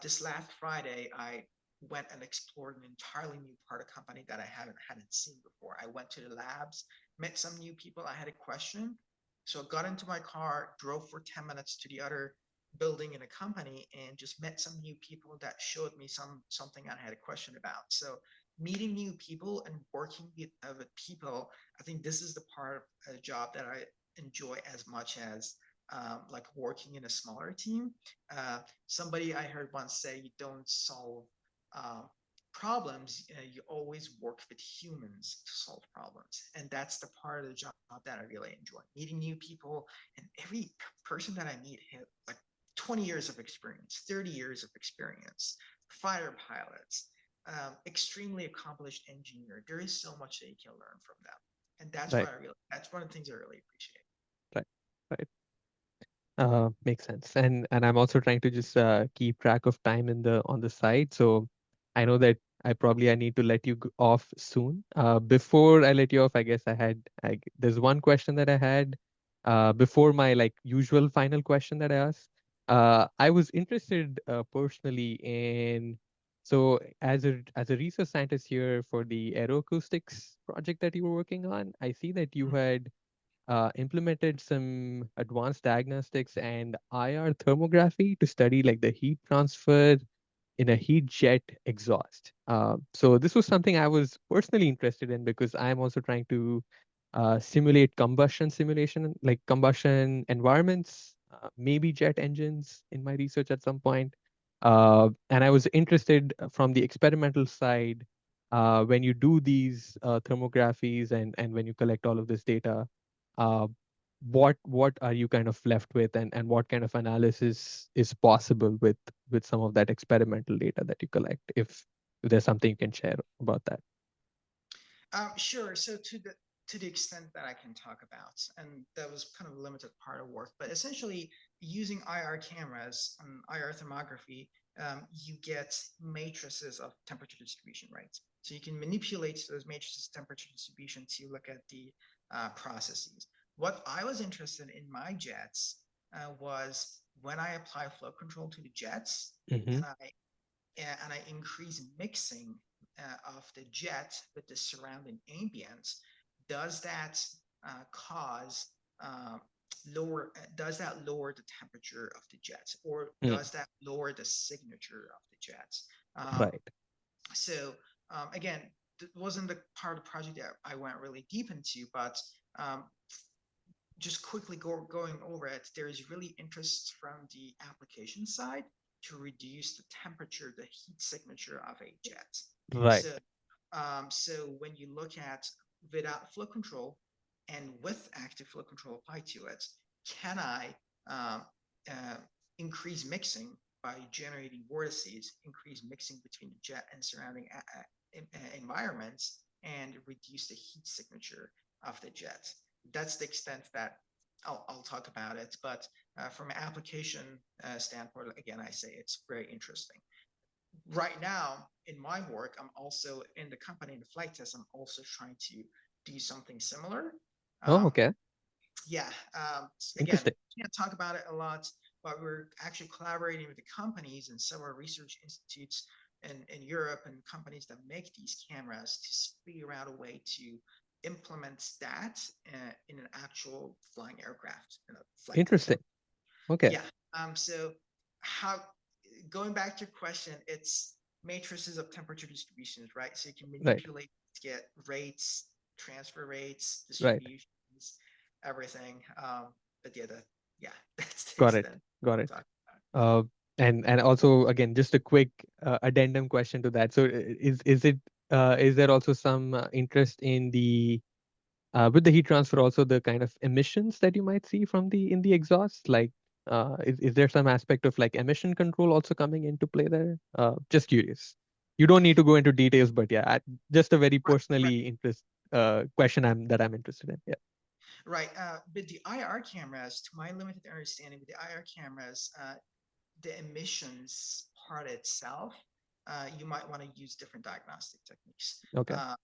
This last Friday, I went and explored an entirely new part of company that I hadn't seen before. I went to the labs, met some new people. I had a question, so I got into my car, drove for 10 minutes to the other building in a company, and just met some new people that showed me something I had a question about. So meeting new people and working with people, I think this is the part of a job that I enjoy as much as like working in a smaller team. Somebody I heard once say, you don't solve um, problems, you always work with humans to solve problems. And that's the part of the job that I really enjoy. Meeting new people, and every person that I meet has like 20 years of experience, 30 years of experience, fighter pilots, extremely accomplished engineer. There is so much that you can learn from them. And Right. that's one of the things I really appreciate. Right. Right. Makes sense. And I'm also trying to just keep track of time in the on the side. So I know that I need to let you off soon. Before I let you off, I guess there's one question that I had before my like usual final question that I asked. I was interested personally in, so as a research scientist here for the aeroacoustics project that you were working on, I see that you Mm. had implemented some advanced diagnostics and IR thermography to study like the heat transfer in a heat jet exhaust. So this was something I was personally interested in because I'm also trying to simulate combustion simulation, like combustion environments, maybe jet engines in my research at some point. And I was interested from the experimental side when you do these thermographies and when you collect all of this data, uh, what are you kind of left with, and what kind of analysis is possible with some of that experimental data that you collect, if there's something you can share about that. Sure. So to the extent that I can talk about, and that was kind of a limited part of work, but essentially using IR cameras and IR thermography, you get matrices of temperature distribution, right? So you can manipulate those matrices temperature distribution to look at the processes. What I was interested in my jets was when I apply flow control to the jets, Mm-hmm. and I increase mixing of the jet with the surrounding ambience, does that cause uh, does that lower the temperature of the jet, or Mm. does that lower the signature of the jet? Um, Right. so again, it wasn't the part of the project that I went really deep into, but um, just quickly going over it, there is really interest from the application side to reduce the temperature, the heat signature of a jet. Right. So, so when you look at without flow control and with active flow control applied to it, can I um, uh, increase mixing by generating vortices, increase mixing between the jet and surrounding environments, and reduce the heat signature of the jet? That's the extent that I'll talk about it. But from an application standpoint, again, I say it's very interesting. Right now, in my work, I'm also in the company in the flight test. I'm also trying to do something similar. Oh, Um, okay. yeah, again, Interesting. can't talk about it a lot, but we're actually collaborating with the companies and several research institutes in Europe and companies that make these cameras to figure out a way to implement that in an actual flying aircraft in a flight test. Interesting. Okay. Yeah. So how going back to your question, it's matrices of temperature distributions, right? So you can Right. manipulate to get rates, transfer rates, Right. distributions, everything. But yeah, yeah, that's the Got it. extent Got I'm it. talking about. And also again, just a quick addendum question to that. So is there also some interest in the with the heat transfer also the kind of emissions that you might see from the in the exhaust? Like, is there some aspect of like emission control also coming into play there? Just curious. You don't need to go into details, but yeah, just a very Right, right, personally interest question I'm interested in. Yeah. right. With the IR cameras, to my limited understanding, with the IR cameras, the emissions part itself, you might want to use different diagnostic techniques. Okay. Uh,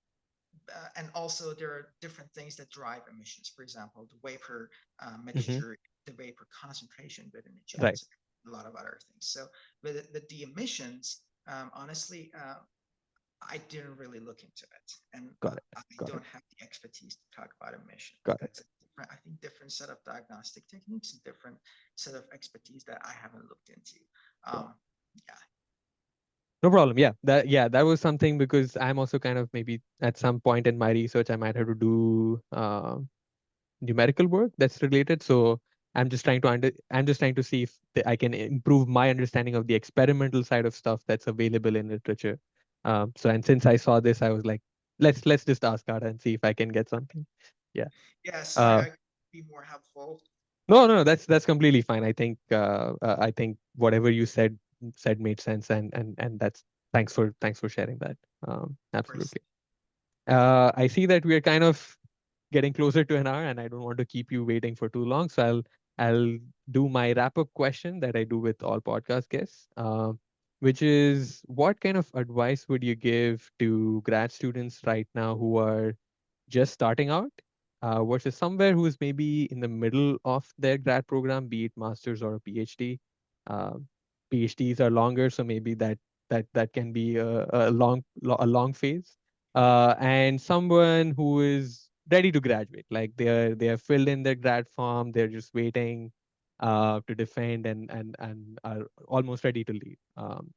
and also there are different things that drive emissions. For example, the vapor Hmm. mixture, the vapor concentration within the Right. jets, a lot of other things. So with the emissions, honestly, I didn't really look into it, and Got it. I Got it. don't have the expertise to talk about emissions. Got it. That's a different, I think, different set of diagnostic techniques, and different set of expertise that I haven't looked into. Got it. Yeah, No problem. Yeah, that was something because I'm also kind of maybe at some point in my research I might have to do numerical work that's related. So I'm just trying to see if I can improve my understanding of the experimental side of stuff that's available in literature. So and since I saw this, I was like, let's just ask Ada and see if I can get something. Yeah. yeah. Sorry, Uh, I could be more helpful. no, that's completely fine. I think whatever you said made sense, and that's thanks for sharing that. Of course. Absolutely. I see that we are kind of getting closer to an hour, and I don't want to keep you waiting for too long. So I'll do my wrap up question that I do with all podcast guests, which is what kind of advice would you give to grad students right now who are just starting out versus somewhere who is maybe in the middle of their grad program, be it master's or a PhD. Uh, PhDs are longer, so maybe that can be a long phase. And someone who is ready to graduate, like they are filled in their grad form, they're just waiting to defend and are almost ready to leave.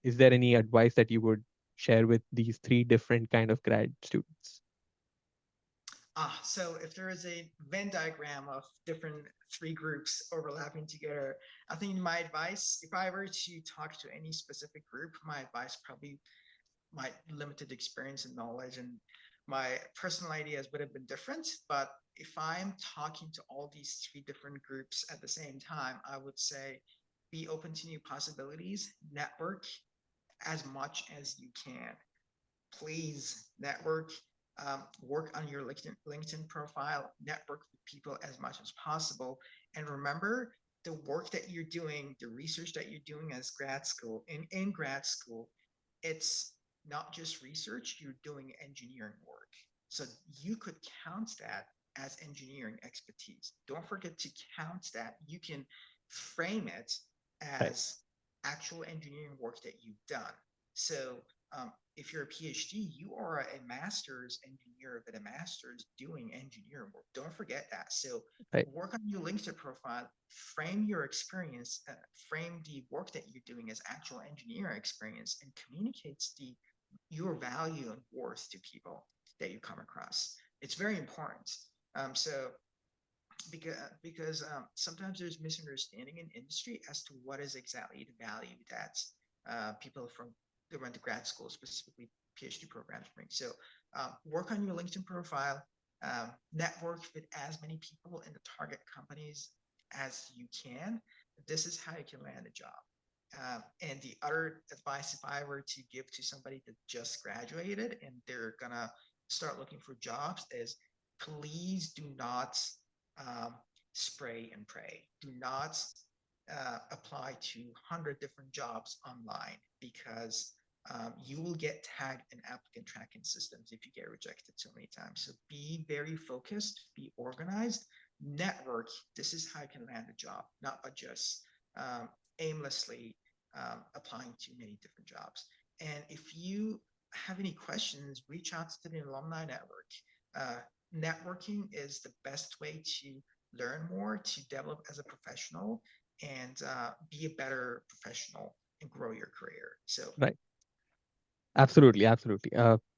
Is there any advice that you would share with these three different kind of grad students? So if there is a Venn diagram of different three groups overlapping together, I think my advice, if I were to talk to any specific group, my advice probably my limited experience and knowledge and my personal ideas would have been different. But if I'm talking to all these three different groups at the same time, I would say be open to new possibilities, network as much as you can. Please network, work on your LinkedIn profile, network with people as much as possible. And remember, the work that you're doing, the research that you're doing as grad school, in grad school, it's not just research, you're doing engineering work. So you could count that as engineering expertise. Don't forget to count that. You can frame it Right. as actual engineering work that you've done. So if you're a PhD, you are a master's engineer with a master's doing engineering work. Don't forget that. So Right. work on your LinkedIn profile, frame your experience, frame the work that you're doing as actual engineering experience, and communicates the your value and worth to people that you come across. It's very important. So because sometimes there's misunderstanding in industry as to what is exactly the value that people from that went to grad school, specifically PhD programs, bring. So work on your LinkedIn profile, network with as many people in the target companies as you can. This is how you can land a job. And the other advice, if I were to give to somebody that just graduated and they're gonna start looking for jobs, is please do not um, spray and pray. Do not apply to 100 different jobs online because you will get tagged in applicant tracking systems if you get rejected so many times. So be very focused, be organized, network. This is how you can land a job, not by just aimlessly applying to many different jobs. And if you have any questions, reach out to the alumni network. Uh, Networking is the best way to learn more, to develop as a professional, and be a better professional and grow your career. So Right. Absolutely, absolutely.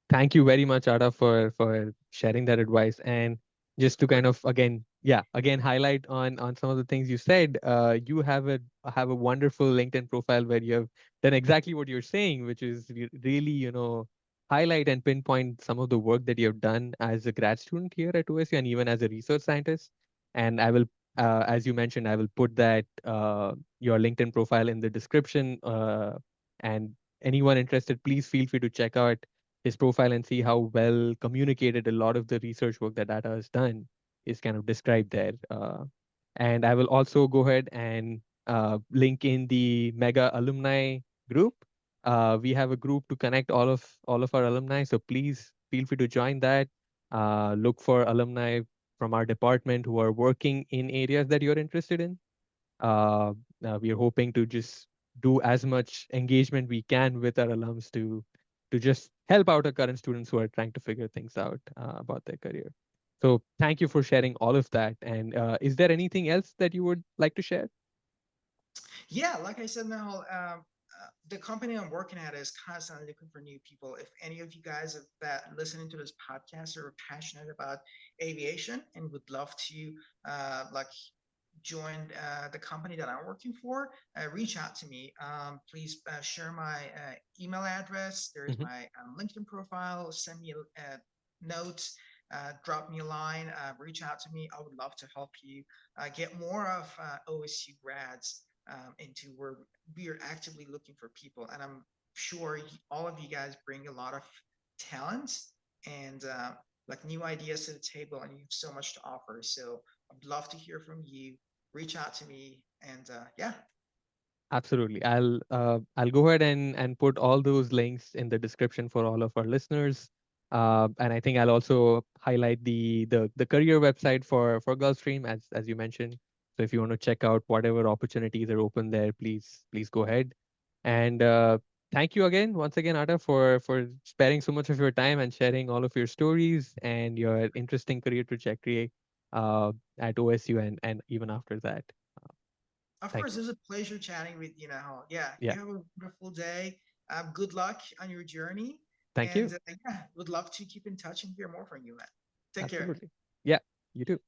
Thank you very much, Ada, for sharing that advice. And just of to kind course. of again, yeah, again highlight on some of the things you said. You have a wonderful LinkedIn profile where you have done exactly what you're saying, which is really highlight and pinpoint some of the work that you have done as a grad student here at OSU and even as a research scientist. And I will, as you mentioned, I will put that your LinkedIn profile in the description. And anyone interested, please feel free to check out his profile and see how well communicated a lot of the research work that Data has done is kind of described there. And I will also go ahead and link in the Mega alumni group. We have a group to connect all of our alumni, so please feel free to join that. Look for alumni from our department who are working in areas that you're interested in. uh, we are hoping to just do as much engagement we can with our alums to just help out our current students who are trying to figure things out about their career. So thank you for sharing all of that. And is there anything else that you would like to share? Yeah, like I said now, the company I'm working at is constantly looking for new people. If any of you guys that listening to this podcast are passionate about aviation and would love to like join the company that I'm working for, reach out to me. Please share my email address. There's Hmm. my LinkedIn profile. Send me a note. Drop me a line. Reach out to me. I would love to help you get more of OSU grads into where we are actively looking for people. And I'm sure all of you guys bring a lot of talents and like new ideas to the table, and you have so much to offer. So I'd love to hear from you. Reach out to me, and yeah. Absolutely. I'll go ahead and put all those links in the description for all of our listeners. And I think I'll also highlight the career website for Gulfstream as you mentioned. So if you want to check out whatever opportunities are open there, please go ahead. And thank you again, once again, Ada, for sparing so much of your time and sharing all of your stories and your interesting career trajectory at OSU and even after that. Uh, Of Thank course, you. it was a pleasure chatting with you now. Yeah, Yeah. you have a wonderful day. Good luck on your journey. Thank And you. yeah, would love to keep in touch and hear more from you, man. Take care. Absolutely. Yeah, you too.